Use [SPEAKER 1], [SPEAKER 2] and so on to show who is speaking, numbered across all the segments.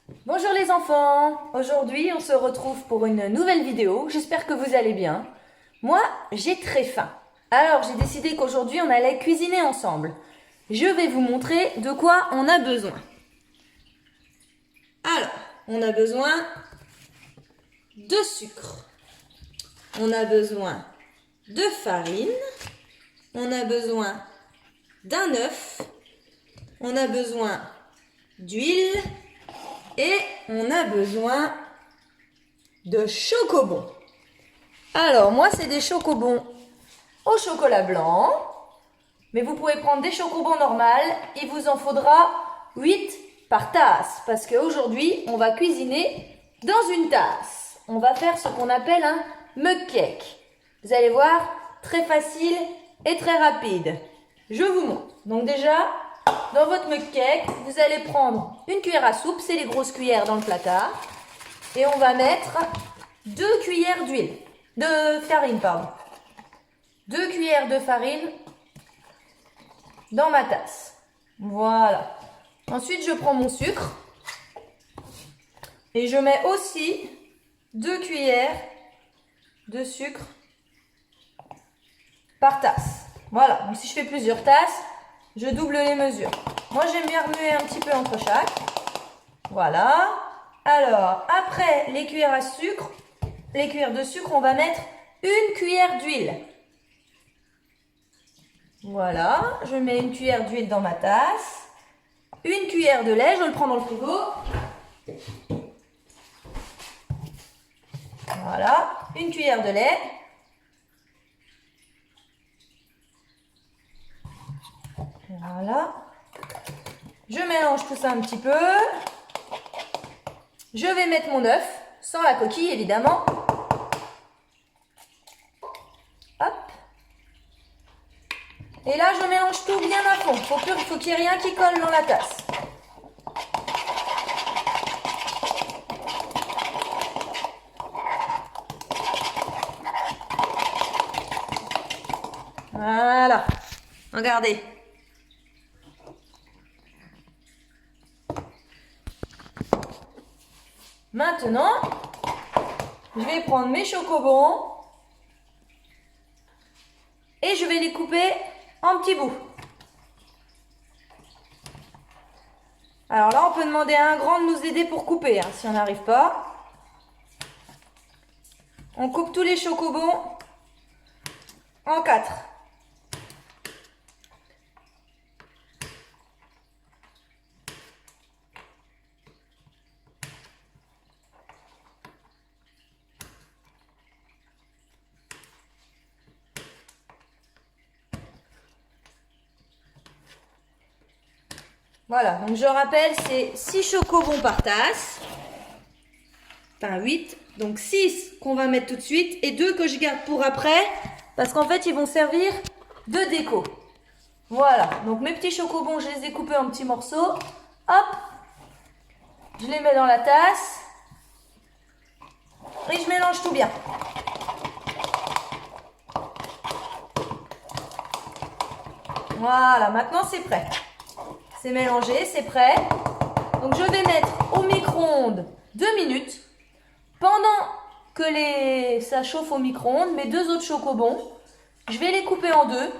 [SPEAKER 1] Bonjour les enfants, aujourd'hui on se retrouve pour une nouvelle vidéo, j'espère que vous allez bien. Moi j'ai très faim, alors j'ai décidé qu'aujourd'hui on allait cuisiner ensemble. Je vais vous montrer de quoi on a besoin. Alors, on a besoin de sucre, on a besoin de farine, on a besoin d'un œuf, on a besoin d'huile, et on a besoin de chocobons. Alors, moi, c'est des chocobons au chocolat blanc. Mais vous pouvez prendre des chocobons normales. Il vous en faudra 8 par tasse. Parce qu'aujourd'hui, on va cuisiner dans une tasse. On va faire ce qu'on appelle un mug cake. Vous allez voir, très facile et très rapide. Je vous montre. Donc déjà, dans votre mug cake, vous allez prendre une cuillère à soupe, c'est les grosses cuillères dans le placard. Et on va mettre 2 cuillères d'huile, de farine, pardon. 2 cuillères de farine dans ma tasse. Voilà. Ensuite, je prends mon sucre. Et je mets aussi 2 cuillères de sucre par tasse. Voilà. Donc si je fais plusieurs tasses, je double les mesures. Moi, j'aime bien remuer un petit peu entre chaque. Voilà. Alors, après les cuillères à sucre, les cuillères de sucre, on va mettre une cuillère d'huile. Voilà. Je mets une cuillère d'huile dans ma tasse. Une cuillère de lait, je le prends dans le frigo. Voilà. Une cuillère de lait. Voilà. Je mélange tout ça un petit peu. Je vais mettre mon œuf, sans la coquille évidemment. Hop. Et là, je mélange tout bien à fond. Faut qu'il n'y ait rien qui colle dans la tasse. Voilà. Regardez. Maintenant, je vais prendre mes chocobons et je vais les couper en petits bouts. Alors là, on peut demander à un grand de nous aider pour couper, hein, si on n'arrive pas. On coupe tous les chocobons en 4. Voilà, donc je rappelle, c'est 6 chocobons par tasse. Enfin 8, donc 6 qu'on va mettre tout de suite et 2 que je garde pour après. Parce qu'en fait, ils vont servir de déco. Voilà, donc mes petits chocobons, je les ai coupés en petits morceaux. Hop, je les mets dans la tasse. Et je mélange tout bien. Voilà, maintenant c'est prêt. C'est mélangé, c'est prêt. Donc je vais mettre au micro-ondes 2 minutes. Pendant que ça chauffe au micro-ondes, mes 2 autres chocobons, je vais les couper en 2.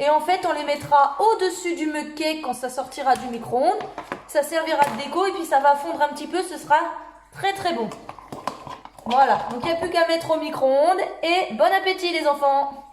[SPEAKER 1] Et en fait, on les mettra au-dessus du mug cake quand ça sortira du micro-ondes. Ça servira de déco et puis ça va fondre un petit peu, ce sera très très bon. Voilà, donc il n'y a plus qu'à mettre au micro-ondes et bon appétit les enfants!